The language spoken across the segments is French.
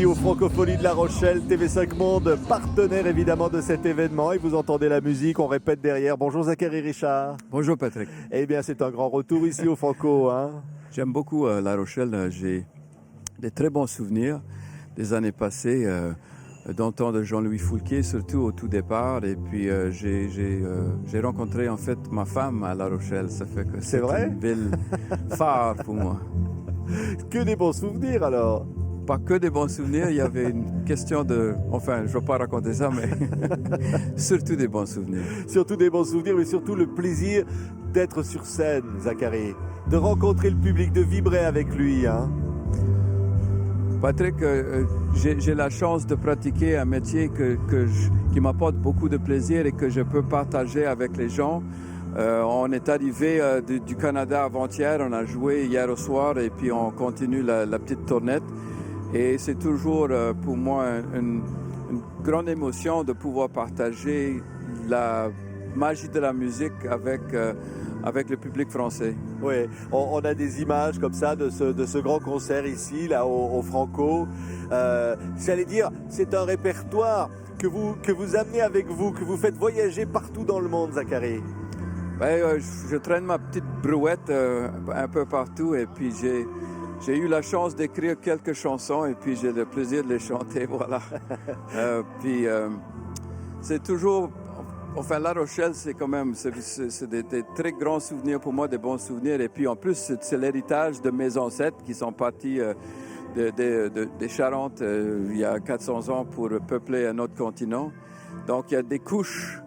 ici aux Francophonies de La Rochelle. TV5 Monde, partenaire évidemment de cet événement. Et vous entendez la musique, on répète derrière. Bonjour Zachary Richard. Bonjour Patrick. Eh bien c'est un grand retour ici au Franco. J'aime beaucoup La Rochelle. J'ai des très bons souvenirs des années passées d'entendre Jean-Louis Foulquier, surtout au tout départ. Et puis j'ai rencontré en fait ma femme à La Rochelle. Ça fait que c'est vrai? une ville phare pour moi. Que des bons souvenirs alors. Pas que des bons souvenirs, il y avait une question de... Enfin, je ne vais pas raconter ça, mais surtout des bons souvenirs. Surtout des bons souvenirs, mais surtout le plaisir d'être sur scène, Zachary. De rencontrer le public, de vibrer avec lui. Patrick, j'ai la chance de pratiquer un métier qui m'apporte beaucoup de plaisir et que je peux partager avec les gens. On est arrivé du Canada avant-hier, on a joué hier au soir et puis on continue la petite tournette. Et c'est toujours pour moi une grande émotion de pouvoir partager la magie de la musique avec le public français. Oui, on a des images comme ça de ce grand concert ici, là au Franco. J'allais dire, c'est un répertoire que vous amenez avec vous, que vous faites voyager partout dans le monde, Zachary. Je traîne ma petite brouette un peu partout et puis j'ai eu la chance d'écrire quelques chansons et puis j'ai le plaisir de les chanter, voilà. C'est toujours... Enfin, La Rochelle, c'est quand même c'est des très grands souvenirs pour moi, des bons souvenirs. Et puis en plus, c'est l'héritage de mes ancêtres qui sont partis des Charentes il y a 400 ans pour peupler un autre continent. Donc il y a des couches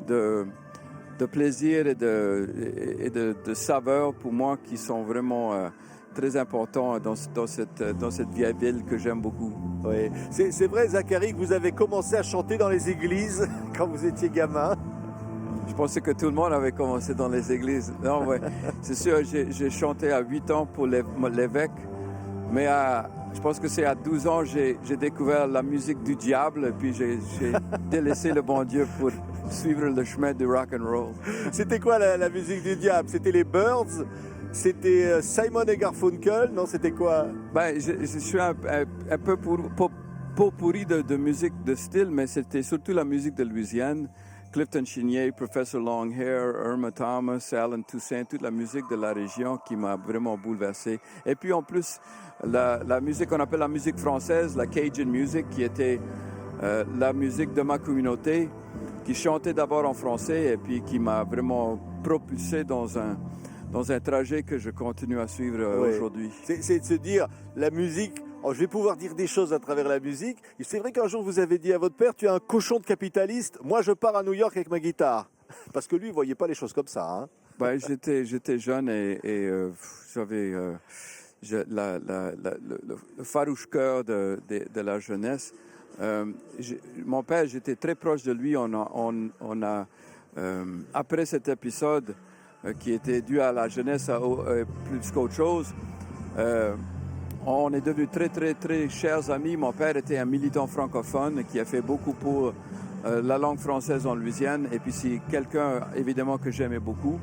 de plaisir et de saveur pour moi qui sont vraiment très importants dans cette vieille ville que j'aime beaucoup. Oui, c'est vrai, Zachary, que vous avez commencé à chanter dans les églises quand vous étiez gamin. Je pensais que tout le monde avait commencé dans les églises. Non, ouais, c'est sûr, j'ai chanté à 8 ans pour l'évêque, mais je pense que c'est à 12 ans j'ai découvert la musique du diable et puis j'ai délaissé le bon Dieu pour suivre le chemin du rock and roll. C'était quoi la musique du diable? C'était les Birds? C'était Simon et Garfunkel? Non, c'était quoi? Je suis un peu pot pourri de musique de style, mais c'était surtout la musique de Louisiane. Clifton Chenier, Professor Longhair, Irma Thomas, Alan Toussaint, toute la musique de la région qui m'a vraiment bouleversé. Et puis en plus, la musique qu'on appelle la musique française, la Cajun music, qui était la musique de ma communauté, qui chantait d'abord en français et puis qui m'a vraiment propulsé dans un trajet que je continue à suivre aujourd'hui. C'est de se dire, la musique, je vais pouvoir dire des choses à travers la musique. Et c'est vrai qu'un jour vous avez dit à votre père, tu es un cochon de capitaliste, moi je pars à New York avec ma guitare. Parce que lui, il ne voyait pas les choses comme ça. J'étais jeune et j'avais le farouche cœur de la jeunesse. Mon père, j'étais très proche de lui. On a après cet épisode qui était dû à la jeunesse plus qu'autre chose, on est devenus très, très, très chers amis. Mon père était un militant francophone qui a fait beaucoup pour la langue française en Louisiane. Et puis c'est quelqu'un, évidemment, que j'aimais beaucoup.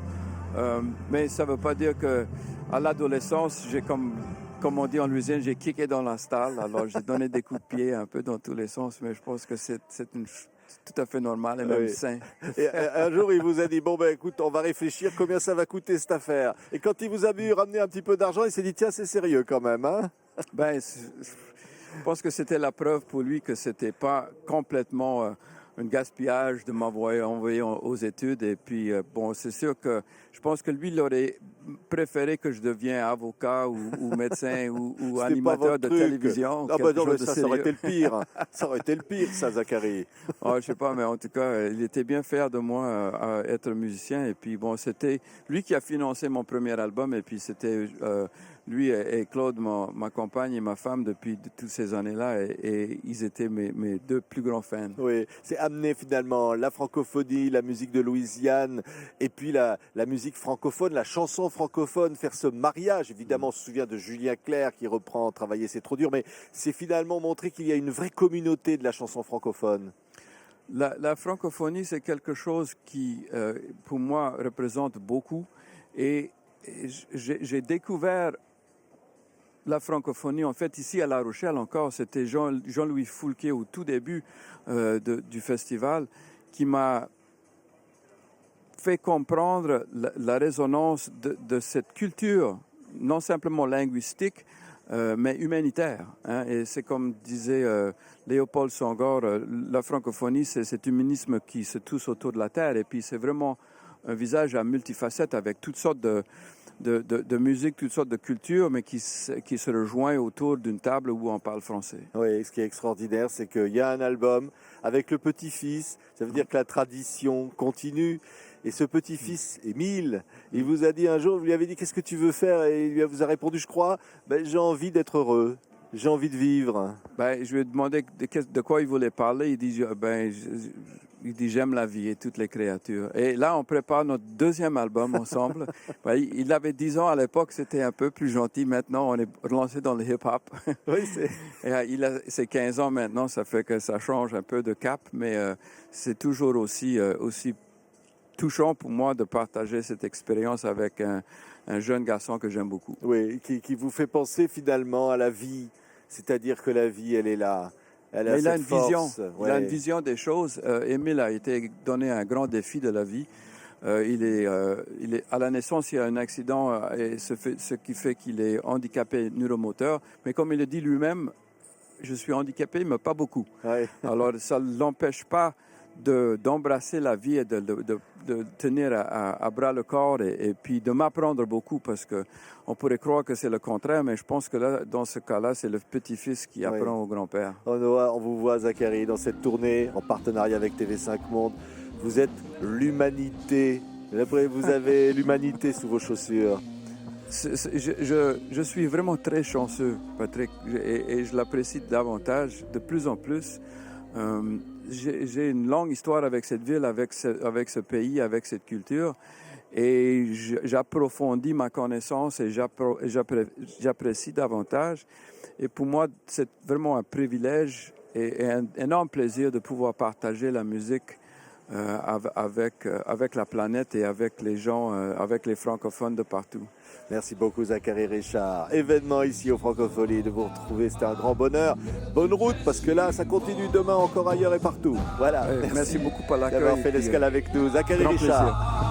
Mais ça ne veut pas dire qu'à l'adolescence, j'ai comme on dit en Louisiane, j'ai kické dans la stalle. Alors j'ai donné des coups de pied un peu dans tous les sens. Mais je pense que c'est tout à fait normal et même sain. Et un jour, il vous a dit, écoute, on va réfléchir combien ça va coûter cette affaire. Et quand il vous a vu ramener un petit peu d'argent, il s'est dit, tiens, c'est sérieux quand même. Je pense que c'était la preuve pour lui que c'était pas complètement un gaspillage de m'envoyer aux études. Et puis, c'est sûr que je pense que lui, il aurait préféré que je devienne avocat ou médecin ou animateur de télévision. Ça aurait été le pire. Ça aurait été le pire, ça, Zachary. Je sais pas, mais en tout cas, il était bien fier de moi à être musicien. Et puis, c'était lui qui a financé mon premier album. Et puis, c'était lui et Claude, ma compagne et ma femme depuis toutes ces années-là. Et ils étaient mes deux plus grands fans. Oui, c'est amener finalement la francophonie, la musique de Louisiane, et puis la musique francophone, la chanson francophone, faire ce mariage. Évidemment, on se souvient de Julien Clerc qui reprend Travailler, c'est trop dur, mais c'est finalement montrer qu'il y a une vraie communauté de la chanson francophone. La francophonie, c'est quelque chose qui, pour moi, représente beaucoup. Et j'ai découvert la francophonie, en fait, ici à La Rochelle encore, c'était Jean-Louis Foulquier au tout début du festival qui m'a fait comprendre la résonance de cette culture, non simplement linguistique, mais humanitaire. Hein. Et c'est comme disait Léopold Senghor, la francophonie, c'est cet humanisme qui se touche autour de la terre. Et puis c'est vraiment un visage à multifacettes avec toutes sortes de musique, toutes sortes de cultures, mais qui se rejoignent autour d'une table où on parle français. Oui, ce qui est extraordinaire, c'est qu'il y a un album avec le petit-fils. Ça veut dire que la tradition continue. Et ce petit-fils, Émile, il vous a dit un jour, vous lui avez dit qu'est-ce que tu veux faire? Et il vous a répondu, je crois, j'ai envie d'être heureux, j'ai envie de vivre. Je lui ai demandé de quoi il voulait parler. Il dit j'aime la vie et toutes les créatures. Et là, on prépare notre deuxième album ensemble. Il avait 10 ans à l'époque, c'était un peu plus gentil. Maintenant, on est relancé dans le hip-hop. Oui, c'est 15 ans maintenant, ça fait que ça change un peu de cap, mais c'est toujours aussi touchant pour moi de partager cette expérience avec un jeune garçon que j'aime beaucoup. Oui, qui vous fait penser finalement à la vie, c'est-à-dire que la vie, elle est là. Il a une vision. Ouais. Il a une vision des choses. Émile a été donné un grand défi de la vie. Il est à la naissance, il y a un accident, et ce qui fait qu'il est handicapé neuromoteur. Mais comme il le dit lui-même, je suis handicapé, mais pas beaucoup. Ouais. Alors, ça ne l'empêche pas d'embrasser la vie et de tenir à bras le corps et puis de m'apprendre beaucoup, parce qu'on pourrait croire que c'est le contraire, mais je pense que là, dans ce cas-là, c'est le petit-fils qui apprend au grand-père. On vous voit, Zachary, dans cette tournée en partenariat avec TV5 Monde. Vous êtes l'humanité. Vous avez l'humanité sous vos chaussures. Je suis vraiment très chanceux, Patrick, et je l'apprécie davantage, de plus en plus. J'ai une longue histoire avec cette ville, avec ce pays, avec cette culture, et j'approfondis ma connaissance et j'apprécie davantage. Et pour moi, c'est vraiment un privilège et un énorme plaisir de pouvoir partager la musique avec la planète et avec les gens, avec les francophones de partout. Merci beaucoup, Zachary Richard. Événement ici au Francophonie, de vous retrouver, c'était un grand bonheur. Bonne route, parce que là, ça continue demain encore ailleurs et partout. Voilà. Merci beaucoup pour l'accueil. D'avoir fait l'escale avec nous. Zachary Richard. Plaisir.